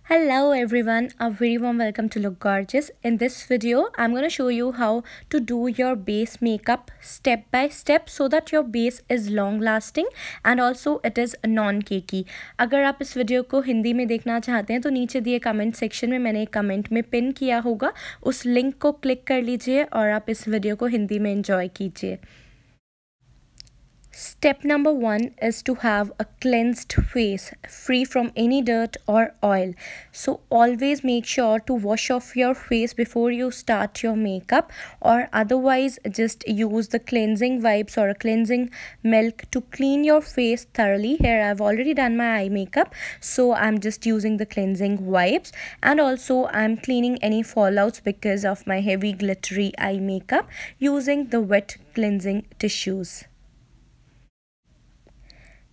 Hello everyone, a very warm welcome to Look Gorgeous. In this video, I'm going to show you how to do your base makeup step by step so that your base is long lasting and also it is non-cakey. अगर आप इस video को हिंदी में देखना चाहते हैं तो नीचे दिए कमेंट सेक्शन में मैंने एक कमेंट में पिन किया होगा, उस लिंक को क्लिक कर लीजिए और आप इस वीडियो को हिंदी में एंजॉय कीजिए. Step number 1 is to have a cleansed face, free from any dirt or oil. So always make sure to wash off your face before you start your makeup, or otherwise just use the cleansing wipes or a cleansing milk to clean your face thoroughly. Here I've already done my eye makeup, so I'm just using the cleansing wipes, and also I'm cleaning any fallouts because of my heavy glittery eye makeup using the wet cleansing tissues.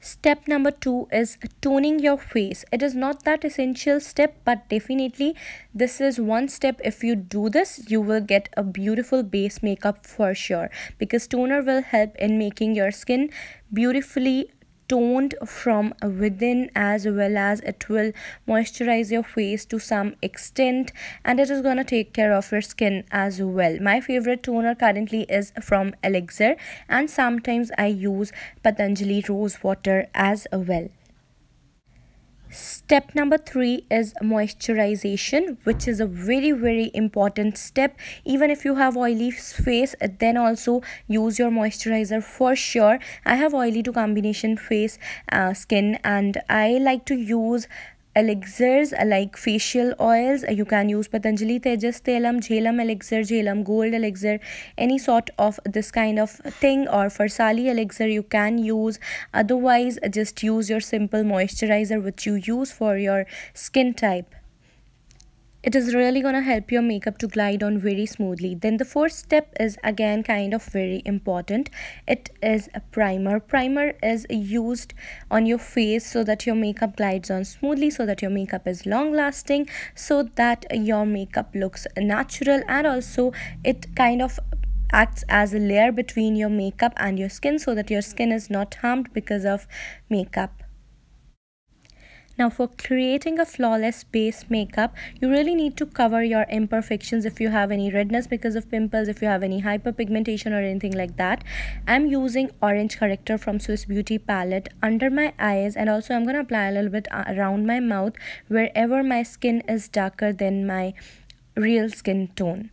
Step number 2 is toning your face. It is not that essential step, but definitely this is one step. If you do this, you will get a beautiful base makeup for sure, because toner will help in making your skin beautifully toned from within, as well as it will moisturize your face to some extent, and it is gonna take care of your skin as well. My favorite toner currently is from Elixir, and sometimes I use Patanjali rose water as well. Step number 3 is moisturization, which is a very important step. Even if you have oily face, then also use your moisturizer for sure. I have oily to combination face skin, and I like to use elixirs like facial oils. You can use Patanjali Tejas Telam, Jhelam Elixir, Jhelam Gold Elixir, any sort of this kind of thing, or Farsali Elixir you can use. Otherwise, just use your simple moisturizer which you use for your skin type. It is really gonna help your makeup to glide on very smoothly. Then the fourth step is again kind of very important. It is a primer. Primer is used on your face so that your makeup glides on smoothly, so that your makeup is long lasting, so that your makeup looks natural, and also it kind of acts as a layer between your makeup and your skin so that your skin is not harmed because of makeup. Now, for creating a flawless base makeup, you really need to cover your imperfections. If you have any redness because of pimples, if you have any hyperpigmentation or anything like that, I'm using orange corrector from Swiss Beauty palette under my eyes, and also I'm going to apply a little bit around my mouth wherever my skin is darker than my real skin tone.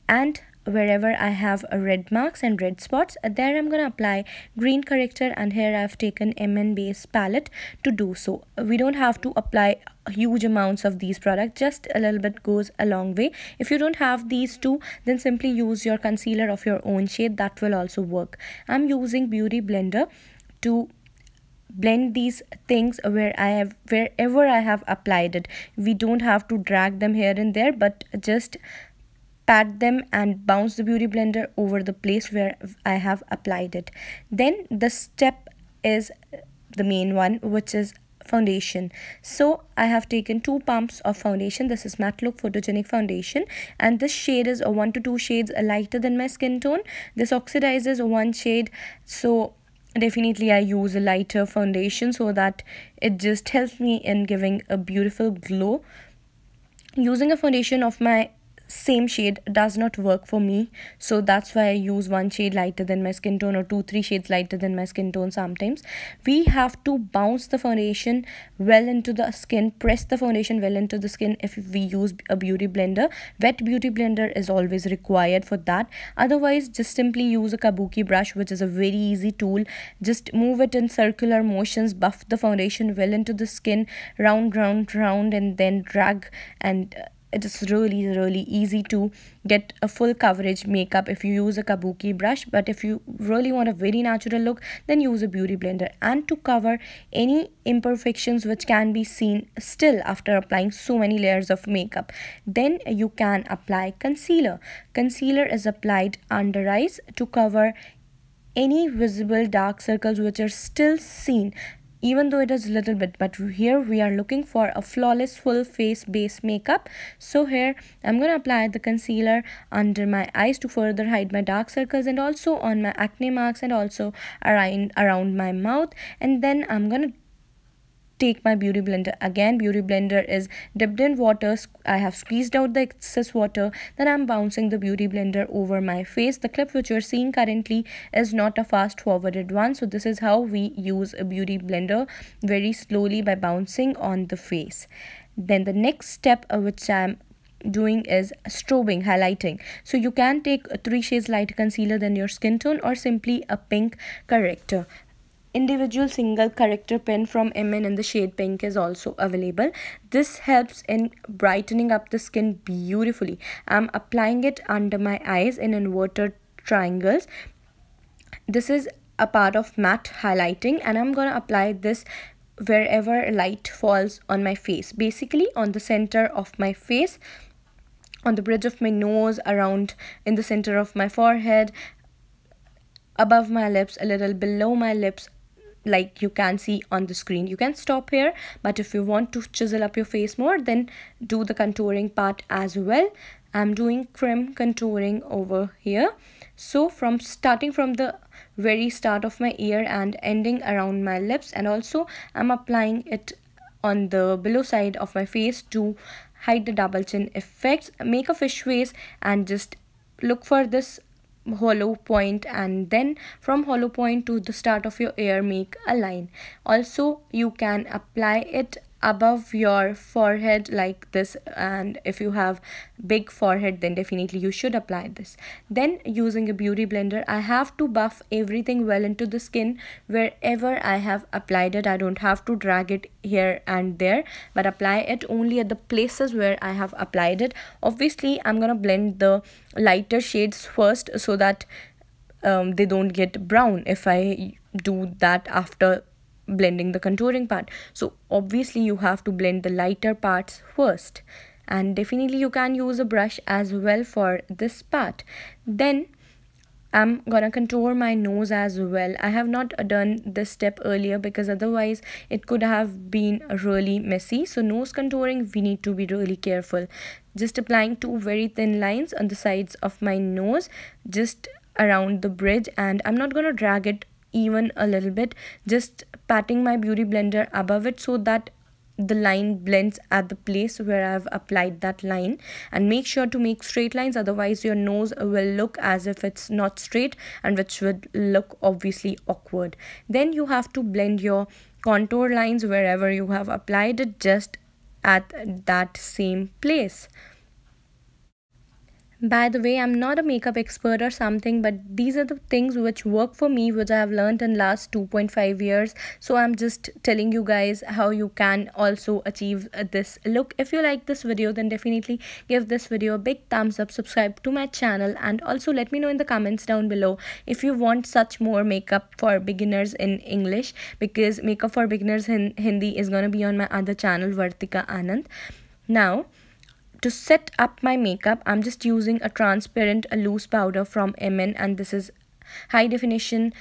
And wherever I have red marks and red spots, there I'm gonna apply green corrector, and here I've taken MN base palette to do so. We don't have to apply huge amounts of these products, just a little bit goes a long way. If you don't have these two, then simply use your concealer of your own shade, that will also work. I'm using Beauty Blender to blend these things wherever I have applied it. We don't have to drag them here and there, but just pat them and bounce the Beauty Blender over the place where I have applied it. Then the step is the main one, which is foundation. So I have taken 2 pumps of foundation. This is Matte Look Photogenic Foundation, and this shade is 1 to 2 shades lighter than my skin tone. This oxidizes 1 shade, so definitely I use a lighter foundation so that it just helps me in giving a beautiful glow. Using a foundation of my same shade does not work for me, so that's why I use 1 shade lighter than my skin tone, or 2-3 shades lighter than my skin tone. Sometimes we have to bounce the foundation well into the skin, press the foundation well into the skin if we use a beauty blender. Wet beauty blender is always required for that. Otherwise, just simply use a kabuki brush, which is a very easy tool. Just move it in circular motions, buff the foundation well into the skin, round, and then drag, and it is really easy to get a full coverage makeup if you use a kabuki brush. But if you really want a very natural look, then use a beauty blender. And to cover any imperfections which can be seen still after applying so many layers of makeup, then you can apply concealer. Concealer is applied under eyes to cover any visible dark circles which are still seen, even though it is a little bit. But here we are looking for a flawless full face base makeup, so here I'm going to apply the concealer under my eyes to further hide my dark circles, and also on my acne marks, and also around my mouth. And then I'm going to take my beauty blender again. Beauty blender is dipped in water. I have squeezed out the excess water. Then I'm bouncing the beauty blender over my face. The clip which you're seeing currently is not a fast forwarded one. So this is how we use a beauty blender, very slowly by bouncing on the face. Then the next step which I'm doing is strobing, highlighting. So you can take a 3 shades lighter concealer than your skin tone, or simply a pink corrector. Individual single corrector pen from MN in the shade pink is also available. This helps in brightening up the skin beautifully. I'm applying it under my eyes in inverted triangles. This is a part of matte highlighting, and I'm gonna apply this wherever light falls on my face, basically on the center of my face, on the bridge of my nose, around in the center of my forehead, above my lips, a little below my lips, like you can see on the screen. You can stop here, but if you want to chisel up your face more, then do the contouring part as well. I'm doing cream contouring over here. So from starting from the very start of my ear and ending around my lips, and also I'm applying it on the below side of my face to hide the double chin effects. Make a fish face and just look for this hollow point, and then from hollow point to the start of your ear make a line. Also you can apply it above your forehead like this, and if you have big forehead then definitely you should apply this. Then using a beauty blender, I have to buff everything well into the skin wherever I have applied it. I don't have to drag it here and there, but apply it only at the places where I have applied it. Obviously I'm gonna blend the lighter shades first so that they don't get brown if I do that after blending the contouring part. So obviously you have to blend the lighter parts first, and definitely you can use a brush as well for this part. Then I'm gonna contour my nose as well. I have not done this step earlier because otherwise it could have been really messy. So nose contouring, we need to be really careful. Just applying 2 very thin lines on the sides of my nose, just around the bridge, and I'm not gonna drag it even a little bit, just patting my beauty blender above it so that the line blends at the place where I've applied that line. And make sure to make straight lines, otherwise your nose will look as if it's not straight, and which would look obviously awkward. Then you have to blend your contour lines wherever you have applied it, just at that same place. By the way, I'm not a makeup expert or something, but these are the things which work for me, which I have learned in last 2.5 years. So I'm just telling you guys how you can also achieve this look. If you like this video, then definitely give this video a big thumbs up, subscribe to my channel, and also let me know in the comments down below if you want such more makeup for beginners in English, because makeup for beginners in Hindi is gonna be on my other channel, Vartika Anand. Now, to set up my makeup, I'm just using a transparent, a loose powder from MN, and this is high definition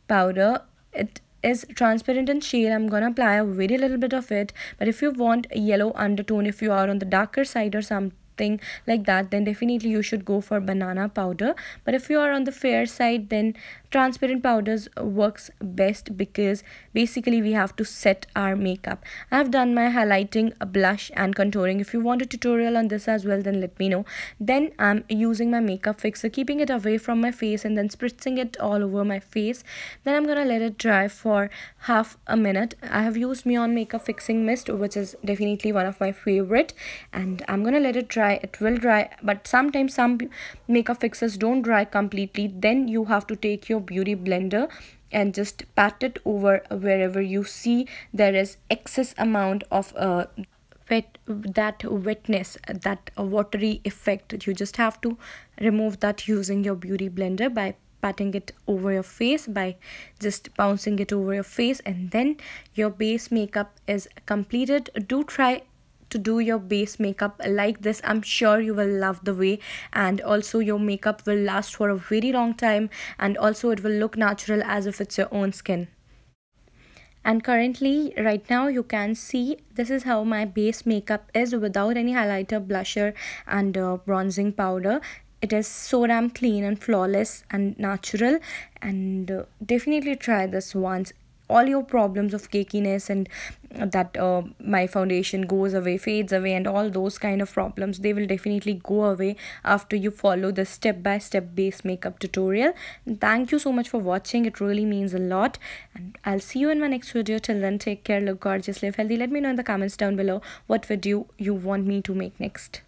powder. It is transparent in shade. I'm gonna apply a very little bit of it, but if you want a yellow undertone, if you are on the darker side or something like that, then definitely you should go for banana powder. But if you are on the fair side, then transparent powders works best, because basically we have to set our makeup. I have done my highlighting, blush and contouring. If you want a tutorial on this as well, then let me know. Then I'm using my makeup fixer, keeping it away from my face and then spritzing it all over my face. Then I'm gonna let it dry for half a minute. I have used Neon Makeup Fixing Mist, which is definitely one of my favorite, and I'm gonna let it dry. It will dry, but sometimes some makeup fixers don't dry completely. Then you have to take your beauty blender and just pat it over wherever you see there is excess amount of wetness, that watery effect. You just have to remove that using your beauty blender by patting it over your face, by just bouncing it over your face, and then your base makeup is completed. Do try to do your base makeup like this. I'm sure you will love the way, and also your makeup will last for a very long time, and also it will look natural as if it's your own skin. And currently right now you can see this is how my base makeup is without any highlighter, blusher and bronzing powder. It is so damn clean and flawless and natural, and definitely try this once. all your problems of cakiness and that my foundation goes away, fades away, and all those kind of problems, they will definitely go away after you follow the step by step base makeup tutorial. And thank you so much for watching, it really means a lot, and I'll see you in my next video. Till then, take care, look gorgeous, live healthy. Let me know in the comments down below what video you want me to make next.